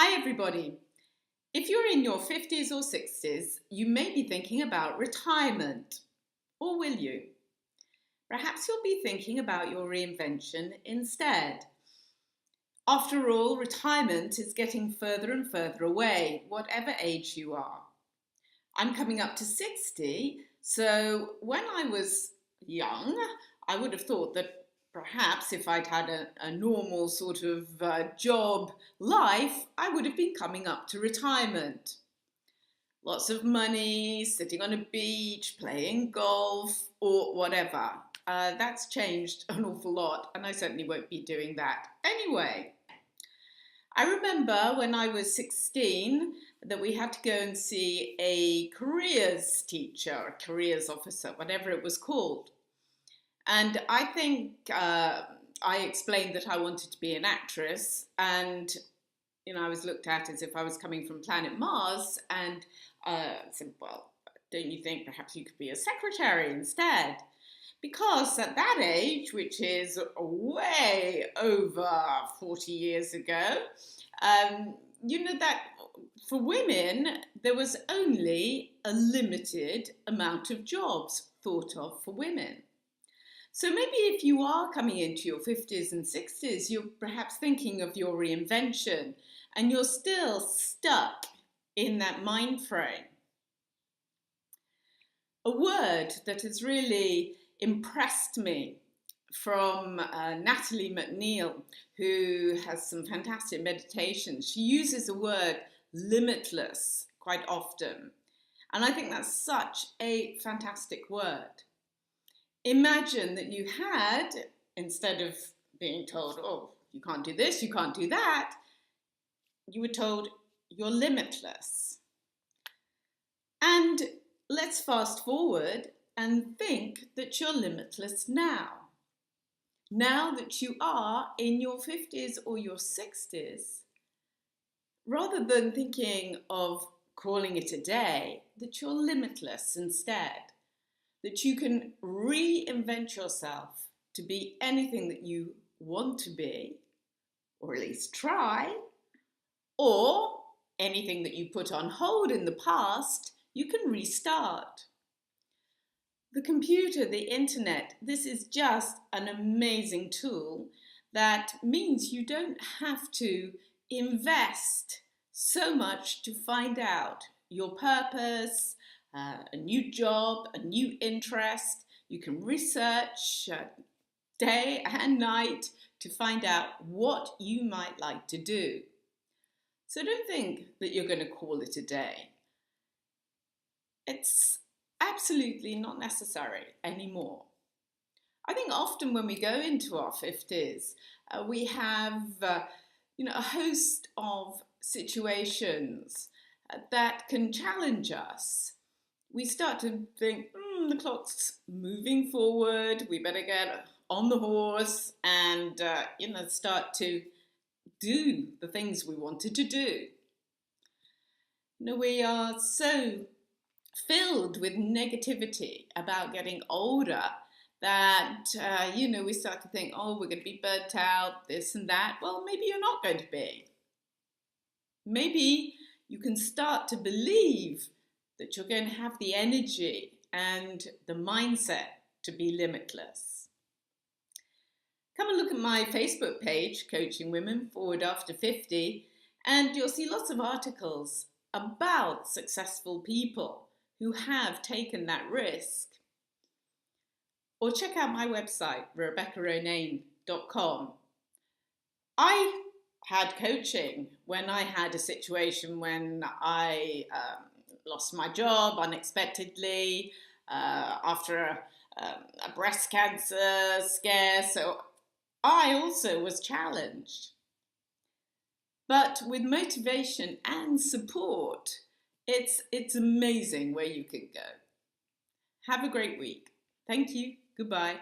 Hi everybody. If you're in your 50s or 60s, you may be thinking about retirement. Or will you? Perhaps you'll be thinking about your reinvention instead. After all, retirement is getting further and further away, whatever age you are. I'm coming up to 60, so when I was young, I would have thought that perhaps if I'd had a normal sort of job life, I would have been coming up to retirement. Lots of money, sitting on a beach, playing golf, or whatever. That's changed an awful lot, and I certainly won't be doing that anyway. I remember when I was 16 that we had to go and see a careers teacher, a careers officer, whatever it was called. And I think I explained that I wanted to be an actress, and I was looked at as if I was coming from planet Mars, and said, well, don't you think perhaps you could be a secretary instead? Because at that age, which is way over 40 years ago, that for women, there was only a limited amount of jobs thought of for women. So maybe if you are coming into your 50s and 60s, you're perhaps thinking of your reinvention and you're still stuck in that mind frame. A word that has really impressed me from Natalie McNeil, who has some fantastic meditations. She uses the word limitless quite often. And I think that's such a fantastic word. Imagine that you had, instead of being told, oh, you can't do this, you can't do that, you were told you're limitless. And let's fast forward and think that you're limitless now. Now that you are in your 50s or your 60s, rather than thinking of calling it a day, that you're limitless instead, that you can reinvent yourself to be anything that you want to be, or at least try, or anything that you put on hold in the past, you can restart. The computer, the internet, this is just an amazing tool that means you don't have to invest so much to find out your purpose, a new job, a new interest. You can research day and night to find out what you might like to do. So don't think that you're going to call it a day. It's absolutely not necessary anymore. I think often when we go into our 50s, we have a host of situations that can challenge us. We start to think, the clock's moving forward, we better get on the horse and start to do the things we wanted to do. We are so filled with negativity about getting older that, we start to think, oh, we're going to be burnt out, this and that. Well, maybe you're not going to be. Maybe you can start to believe that you're going to have the energy and the mindset to be limitless. Come and look at my Facebook page, Coaching Women Forward After 50, and you'll see lots of articles about successful people who have taken that risk. Or check out my website, rebeccaronane.com. I had coaching when I had a situation when I lost my job unexpectedly after a breast cancer scare. So I also was challenged. But with motivation and support, it's amazing where you can go. Have a great week. Thank you. Goodbye.